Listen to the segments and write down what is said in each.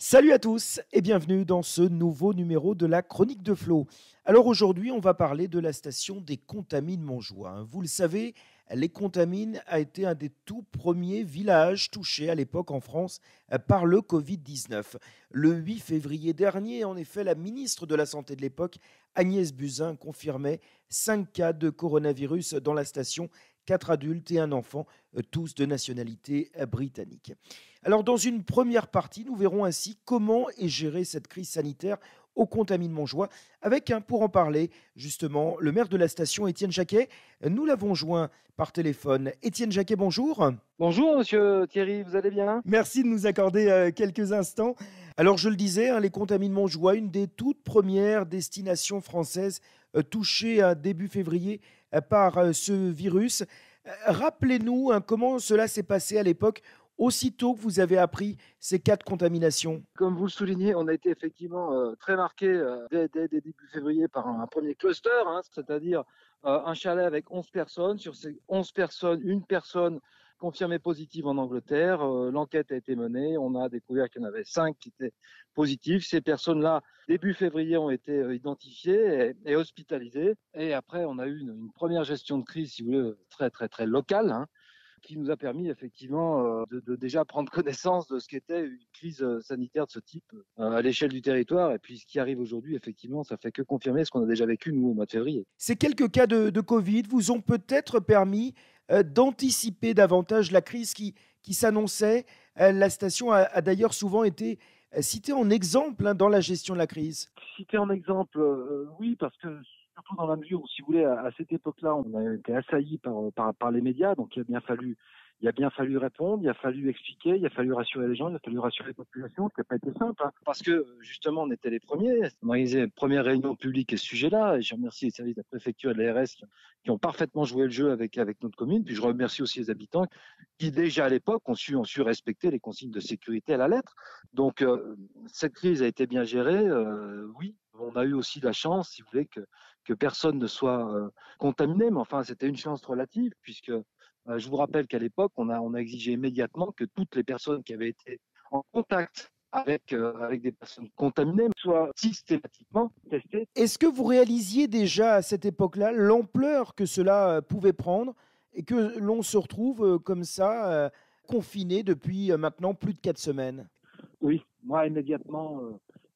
Salut à tous et bienvenue dans ce nouveau numéro de la Chronique de Flo. Alors aujourd'hui, on va parler de la station des Contamines Montjoie. Vous le savez, les Contamines a été un des tout premiers villages touchés à l'époque en France par le Covid-19. Le 8 février dernier, en effet, la ministre de la Santé de l'époque, Agnès Buzyn, confirmait 5 cas de coronavirus dans la station, 4 adultes et un enfant, tous de nationalité britannique. Alors, dans une première partie, nous verrons ainsi comment est gérée cette crise sanitaire aux Contamines Montjoie, avec, pour en parler, justement, le maire de la station, Étienne Jacquet. Nous l'avons joint par téléphone. Étienne Jacquet, bonjour. Bonjour Monsieur Thierry, vous allez bien? Merci de nous accorder quelques instants. Alors, je le disais, les Contamines Montjoie, une des toutes premières destinations françaises touchées début février par ce virus. Rappelez-nous comment cela s'est passé à l'époque, aussitôt que vous avez appris ces cas de contamination. Comme vous le soulignez, on a été effectivement très marqué dès début février par un premier cluster, c'est-à-dire un chalet avec 11 personnes. Sur ces 11 personnes, une personne confirmée positive en Angleterre. L'enquête a été menée. On a découvert qu'il y en avait 5 qui étaient positifs. Ces personnes-là, début février, ont été identifiées et hospitalisées. Et après, on a eu une première gestion de crise, si vous voulez, très, très, très locale, qui nous a permis effectivement de déjà prendre connaissance de ce qu'était une crise sanitaire de ce type à l'échelle du territoire. Et puis ce qui arrive aujourd'hui, effectivement, ça fait que confirmer ce qu'on a déjà vécu, nous, au mois de février. Ces quelques cas de Covid vous ont peut-être permis d'anticiper davantage la crise qui s'annonçait. La station a d'ailleurs souvent été citée en exemple dans la gestion de la crise. Citer en exemple, oui, parce que surtout dans la mesure où, si vous voulez, à cette époque-là, on a été assailli par les médias, donc il a bien fallu répondre, il a fallu expliquer, il a fallu rassurer les gens, il a fallu rassurer la population, ce qui n'a pas été simple, parce que justement, on était les premiers. On a organisé une première réunion publique à ce sujet-là, et je remercie les services de la préfecture et de l'ARS qui ont parfaitement joué le jeu avec notre commune, puis je remercie aussi les habitants qui, déjà à l'époque, ont su respecter les consignes de sécurité à la lettre. Donc, cette crise a été bien gérée, oui. On a eu aussi la chance, si vous voulez, que personne ne soit contaminé, mais enfin, c'était une chance relative, puisque je vous rappelle qu'à l'époque, on a exigé immédiatement que toutes les personnes qui avaient été en contact avec des personnes contaminées soient systématiquement testées. Est-ce que vous réalisiez déjà à cette époque-là l'ampleur que cela pouvait prendre et que l'on se retrouve comme ça, confiné depuis maintenant plus de 4 semaines? Oui, moi, immédiatement,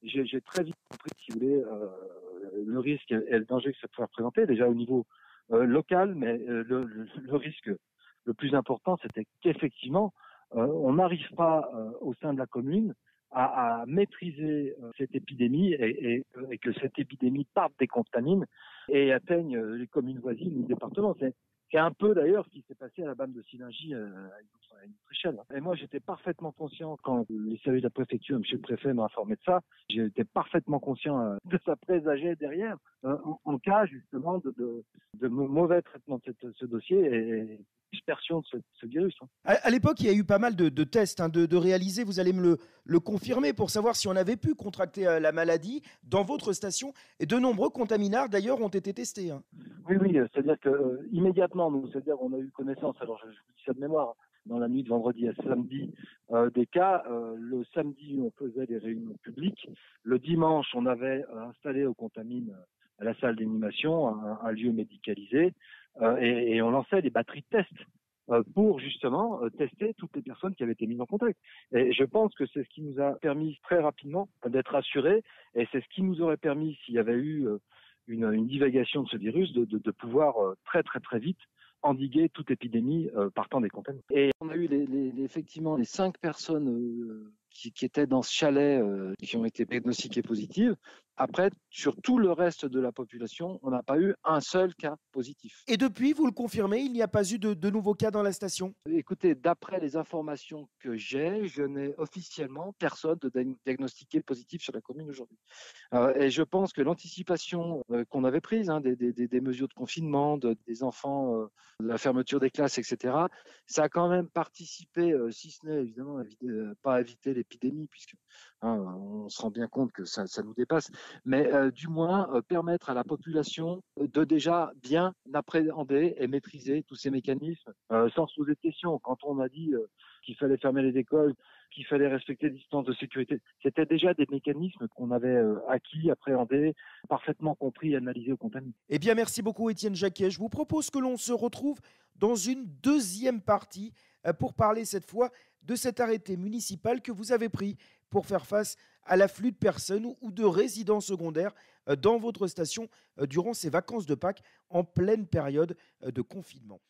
j'ai très vite compris, si vous voulez, le risque et le danger que ça pouvait représenter, déjà au niveau local, mais le risque le plus important, c'était qu'effectivement, on n'arrive pas au sein de la commune à maîtriser cette épidémie et que cette épidémie parte des contamines et atteigne les communes voisines ou le département. C'est un peu d'ailleurs ce qui s'est passé à la BAM de Sillingy à une autre échelle. Et moi, j'étais parfaitement conscient quand les services de la préfecture, monsieur le préfet m'a informé de ça, j'étais parfaitement conscient de ça présageait derrière en cas justement de mauvais traitement de ce dossier et dispersion de ce virus. À l'époque, il y a eu pas mal de tests de réaliser, vous allez me le confirmer, pour savoir si on avait pu contracter la maladie dans votre station. Et de nombreux contaminards, d'ailleurs, ont été testés. Oui, oui, c'est-à-dire que immédiatement, nous, c'est-à-dire on a eu connaissance, alors je vous dis ça de mémoire, dans la nuit de vendredi à samedi, des cas. Le samedi, on faisait des réunions publiques. Le dimanche, on avait installé aux Contamines à la salle d'animation un lieu médicalisé et on lançait des batteries de tests pour justement tester toutes les personnes qui avaient été mises en contact. Et je pense que c'est ce qui nous a permis très rapidement d'être assurés et c'est ce qui nous aurait permis, s'il y avait eu une divagation de ce virus, de pouvoir très très très vite endiguer toute épidémie partant des contaminés. Et on a eu effectivement les 5 personnes qui étaient dans ce chalet qui ont été diagnostiquées positives. Après, sur tout le reste de la population, on n'a pas eu un seul cas positif. Et depuis, vous le confirmez, il n'y a pas eu de nouveaux cas dans la station? Écoutez, d'après les informations que j'ai, je n'ai officiellement personne de diagnostiqué positif sur la commune aujourd'hui. Et je pense que l'anticipation qu'on avait prise, des mesures de confinement, des enfants, de la fermeture des classes, etc., ça a quand même participé, si ce n'est évidemment pas à éviter l'épidémie, puisque on se rend bien compte que ça nous dépasse, mais du moins permettre à la population de déjà bien appréhender et maîtriser tous ces mécanismes sans se poser de questions. Quand on a dit qu'il fallait fermer les écoles, qu'il fallait respecter les distances de sécurité, c'était déjà des mécanismes qu'on avait acquis, appréhendés, parfaitement compris et analysés au contact. Eh bien, merci beaucoup, Étienne Jacquet. Je vous propose que l'on se retrouve dans une deuxième partie pour parler cette fois de cet arrêté municipal que vous avez pris pour faire face à l'afflux de personnes ou de résidents secondaires dans votre station durant ces vacances de Pâques en pleine période de confinement.